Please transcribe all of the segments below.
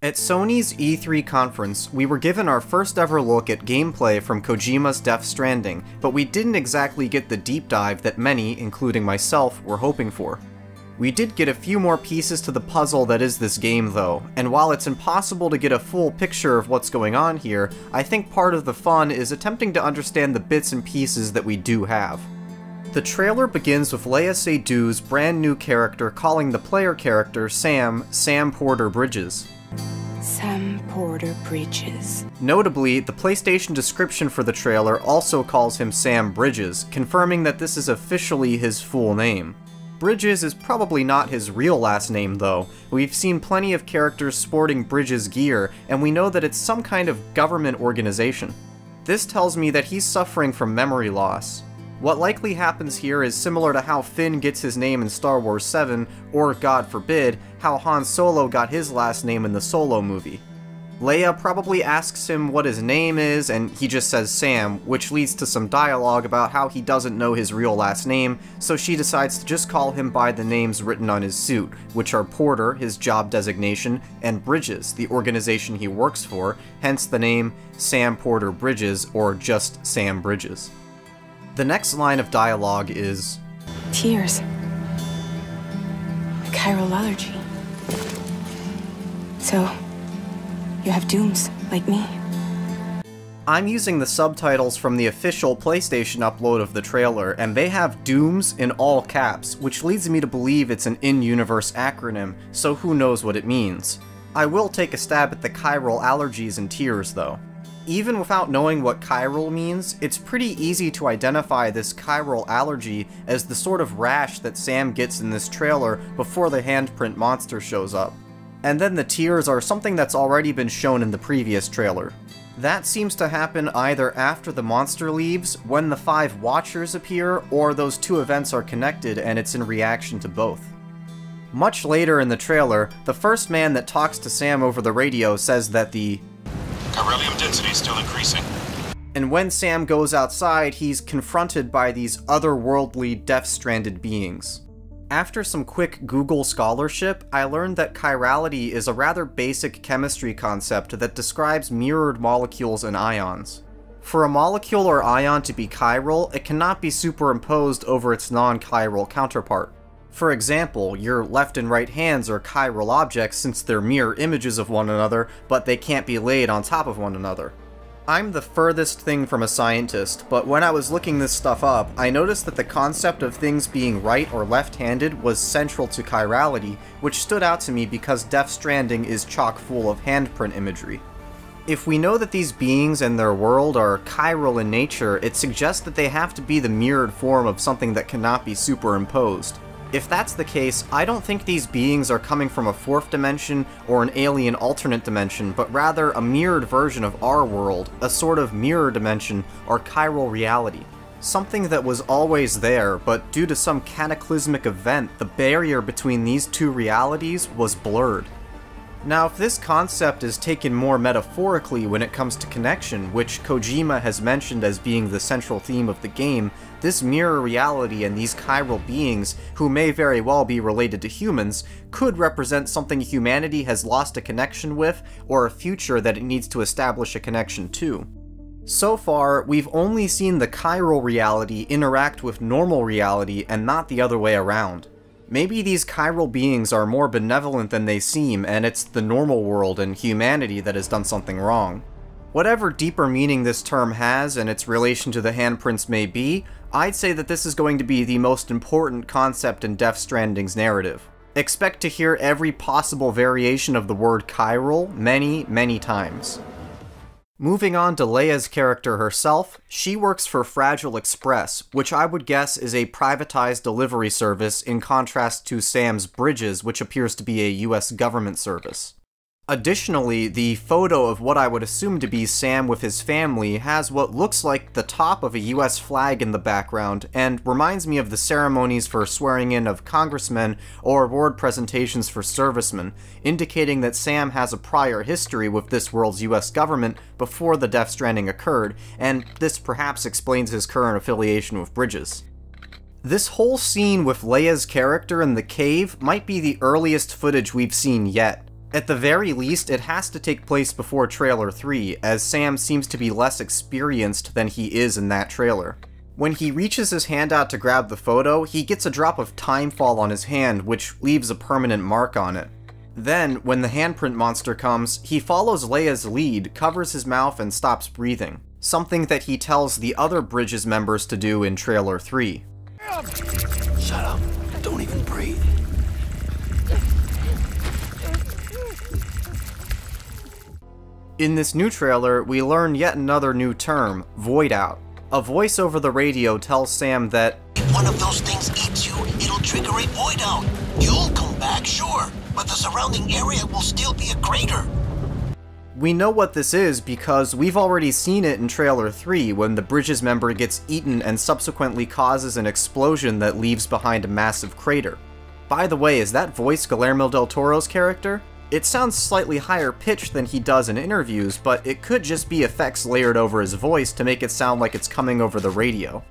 At Sony's E3 conference, we were given our first ever look at gameplay from Kojima's Death Stranding, but we didn't exactly get the deep dive that many, including myself, were hoping for. We did get a few more pieces to the puzzle that is this game though, and while it's impossible to get a full picture of what's going on here, I think part of the fun is attempting to understand the bits and pieces that we do have. The trailer begins with Léa Seydoux' brand new character calling the player character Sam Porter Bridges. Sam Porter Bridges. Notably, the PlayStation description for the trailer also calls him Sam Bridges, confirming that this is officially his full name. Bridges is probably not his real last name though. We've seen plenty of characters sporting Bridges gear, and we know that it's some kind of government organization. This tells me that he's suffering from memory loss. What likely happens here is similar to how Finn gets his name in Star Wars 7, or God forbid, how Han Solo got his last name in the Solo movie. Leia probably asks him what his name is, and he just says Sam, which leads to some dialogue about how he doesn't know his real last name, so she decides to just call him by the names written on his suit, which are Porter, his job designation, and Bridges, the organization he works for, hence the name Sam Porter Bridges, or just Sam Bridges. The next line of dialogue is, Tears. A chiral allergy. So, you have dooms, like me? I'm using the subtitles from the official PlayStation upload of the trailer, and they have dooms in all caps, which leads me to believe it's an in-universe acronym, so who knows what it means. I will take a stab at the chiral allergies and tears, though. Even without knowing what chiral means, it's pretty easy to identify this chiral allergy as the sort of rash that Sam gets in this trailer before the handprint monster shows up. And then the tears are something that's already been shown in the previous trailer. That seems to happen either after the monster leaves, when the 5 Watchers appear, or those two events are connected and it's in reaction to both. Much later in the trailer, the first man that talks to Sam over the radio says that the Chiralium density is still increasing. And when Sam goes outside, he's confronted by these otherworldly, death-stranded beings. After some quick Google scholarship, I learned that chirality is a rather basic chemistry concept that describes mirrored molecules and ions. For a molecule or ion to be chiral, it cannot be superimposed over its non-chiral counterpart. For example, your left and right hands are chiral objects since they're mirror images of one another, but they can't be laid on top of one another. I'm the furthest thing from a scientist, but when I was looking this stuff up, I noticed that the concept of things being right or left-handed was central to chirality, which stood out to me because Death Stranding is chock full of handprint imagery. If we know that these beings and their world are chiral in nature, it suggests that they have to be the mirrored form of something that cannot be superimposed. If that's the case, I don't think these beings are coming from a 4th dimension or an alien alternate dimension, but rather a mirrored version of our world, a sort of mirror dimension or chiral reality. Something that was always there, but due to some cataclysmic event, the barrier between these two realities was blurred. Now, if this concept is taken more metaphorically when it comes to connection, which Kojima has mentioned as being the central theme of the game, this mirror reality and these chiral beings, who may very well be related to humans, could represent something humanity has lost a connection with, or a future that it needs to establish a connection to. So far, we've only seen the chiral reality interact with normal reality and not the other way around. Maybe these chiral beings are more benevolent than they seem, and it's the normal world and humanity that has done something wrong. Whatever deeper meaning this term has and its relation to the handprints may be, I'd say that this is going to be the most important concept in Death Stranding's narrative. Expect to hear every possible variation of the word chiral many, many times. Moving on to Leia's character herself, she works for Fragile Express, which I would guess is a privatized delivery service in contrast to Sam's Bridges, which appears to be a US government service. Additionally, the photo of what I would assume to be Sam with his family has what looks like the top of a US flag in the background, and reminds me of the ceremonies for swearing in of congressmen or award presentations for servicemen, indicating that Sam has a prior history with this world's US government before the Death Stranding occurred, and this perhaps explains his current affiliation with Bridges. This whole scene with Leia's character in the cave might be the earliest footage we've seen yet. At the very least, it has to take place before trailer 3, as Sam seems to be less experienced than he is in that trailer. When he reaches his hand out to grab the photo, he gets a drop of time fall on his hand, which leaves a permanent mark on it. Then, when the handprint monster comes, he follows Leia's lead, covers his mouth, and stops breathing. Something that he tells the other Bridges members to do in trailer 3. Shut up. Don't even breathe. In this new trailer, we learn yet another new term, void out. A voice over the radio tells Sam that if one of those things eats you, it'll trigger a void out. You'll come back, sure, but the surrounding area will still be a crater. We know what this is because we've already seen it in trailer 3 when the Bridges member gets eaten and subsequently causes an explosion that leaves behind a massive crater. By the way, is that voice Guillermo del Toro's character? It sounds slightly higher pitched than he does in interviews, but it could just be effects layered over his voice to make it sound like it's coming over the radio.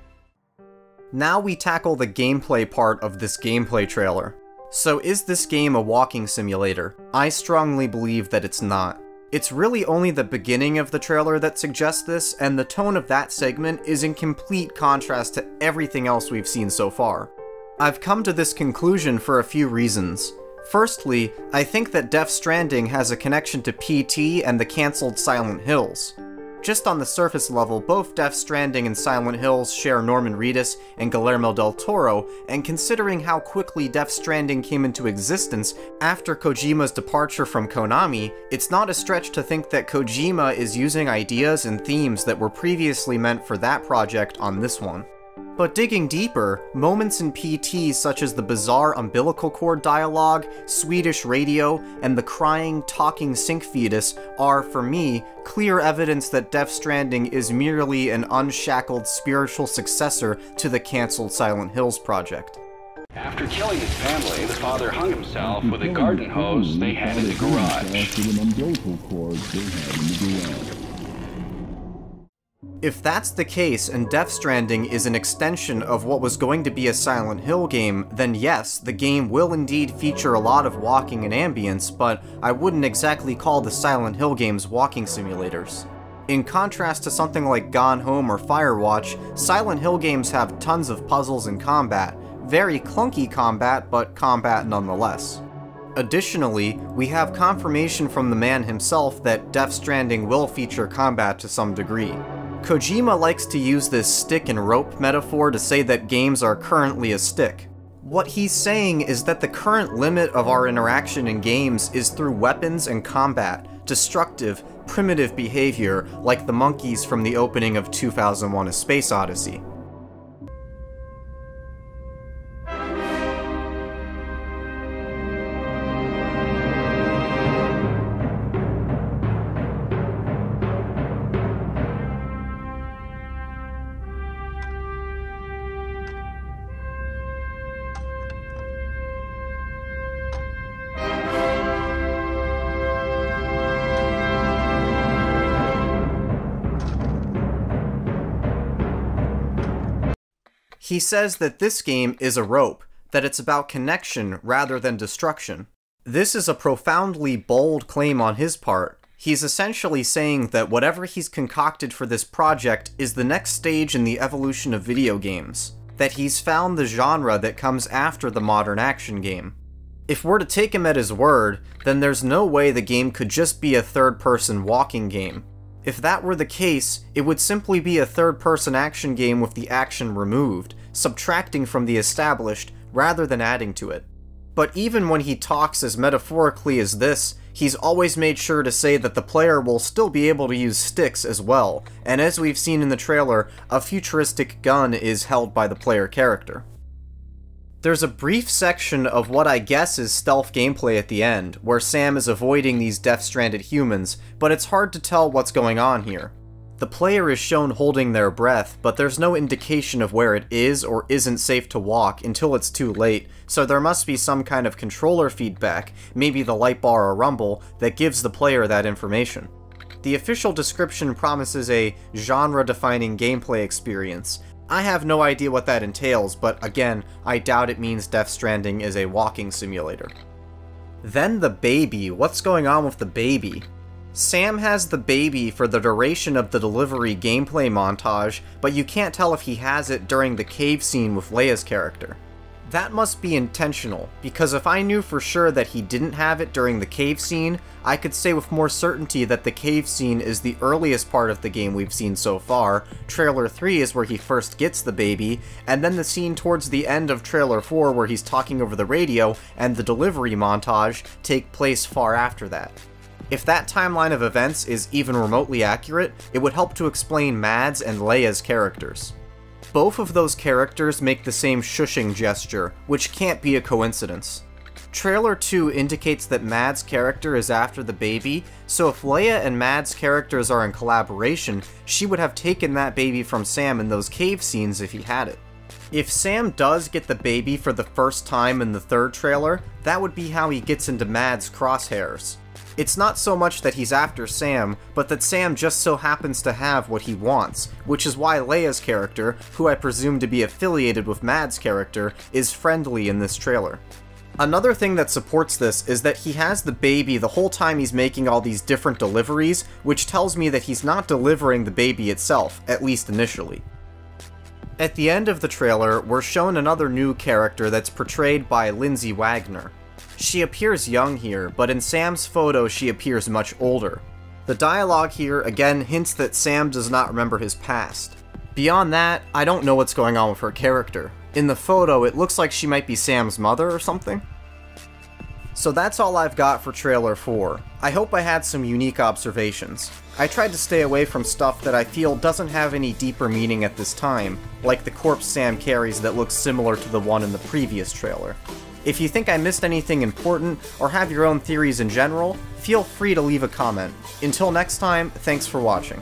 Now we tackle the gameplay part of this gameplay trailer. So is this game a walking simulator? I strongly believe that it's not. It's really only the beginning of the trailer that suggests this, and the tone of that segment is in complete contrast to everything else we've seen so far. I've come to this conclusion for a few reasons. Firstly, I think that Death Stranding has a connection to PT and the cancelled Silent Hills. Just on the surface level, both Death Stranding and Silent Hills share Norman Reedus and Guillermo del Toro, and considering how quickly Death Stranding came into existence after Kojima's departure from Konami, it's not a stretch to think that Kojima is using ideas and themes that were previously meant for that project on this one. But digging deeper, moments in PT such as the bizarre umbilical cord dialogue, Swedish radio, and the crying, talking sync fetus are, for me, clear evidence that Death Stranding is merely an unshackled spiritual successor to the cancelled Silent Hills project. After killing his family, the father hung himself with a garden hose they had in the garage. If that's the case, and Death Stranding is an extension of what was going to be a Silent Hill game, then yes, the game will indeed feature a lot of walking and ambience, but I wouldn't exactly call the Silent Hill games walking simulators. In contrast to something like Gone Home or Firewatch, Silent Hill games have tons of puzzles and combat. Very clunky combat, but combat nonetheless. Additionally, we have confirmation from the man himself that Death Stranding will feature combat to some degree. Kojima likes to use this stick and rope metaphor to say that games are currently a stick. What he's saying is that the current limit of our interaction in games is through weapons and combat, destructive, primitive behavior like the monkeys from the opening of 2001: A Space Odyssey. He says that this game is a rope, that it's about connection rather than destruction. This is a profoundly bold claim on his part. He's essentially saying that whatever he's concocted for this project is the next stage in the evolution of video games, that he's found the genre that comes after the modern action game. If we're to take him at his word, then there's no way the game could just be a third-person walking game. If that were the case, it would simply be a third-person action game with the action removed, subtracting from the established rather than adding to it. But even when he talks as metaphorically as this, he's always made sure to say that the player will still be able to use sticks as well, and as we've seen in the trailer, a futuristic gun is held by the player character. There's a brief section of what I guess is stealth gameplay at the end, where Sam is avoiding these death-stranded humans, but it's hard to tell what's going on here. The player is shown holding their breath, but there's no indication of where it is or isn't safe to walk until it's too late, so there must be some kind of controller feedback, maybe the light bar or rumble, that gives the player that information. The official description promises a genre-defining gameplay experience. I have no idea what that entails, but again, I doubt it means Death Stranding is a walking simulator. Then the baby. What's going on with the baby? Sam has the baby for the duration of the delivery gameplay montage, but you can't tell if he has it during the cave scene with Leia's character. That must be intentional, because if I knew for sure that he didn't have it during the cave scene, I could say with more certainty that the cave scene is the earliest part of the game we've seen so far, Trailer 3 is where he first gets the baby, and then the scene towards the end of Trailer 4 where he's talking over the radio and the delivery montage take place far after that. If that timeline of events is even remotely accurate, it would help to explain Mads and Leia's characters. Both of those characters make the same shushing gesture, which can't be a coincidence. Trailer 2 indicates that Mads' character is after the baby, so if Leia and Mads' characters are in collaboration, she would have taken that baby from Sam in those cave scenes if he had it. If Sam does get the baby for the first time in the third trailer, that would be how he gets into Mads' crosshairs. It's not so much that he's after Sam, but that Sam just so happens to have what he wants, which is why Leia's character, who I presume to be affiliated with Mads' character, is friendly in this trailer. Another thing that supports this is that he has the baby the whole time he's making all these different deliveries, which tells me that he's not delivering the baby itself, at least initially. At the end of the trailer, we're shown another new character that's portrayed by Lindsay Wagner. She appears young here, but in Sam's photo she appears much older. The dialogue here again hints that Sam does not remember his past. Beyond that, I don't know what's going on with her character. In the photo, it looks like she might be Sam's mother or something. So that's all I've got for Trailer 4. I hope I had some unique observations. I tried to stay away from stuff that I feel doesn't have any deeper meaning at this time, like the corpse Sam carries that looks similar to the one in the previous trailer. If you think I missed anything important, or have your own theories in general, feel free to leave a comment. Until next time, thanks for watching.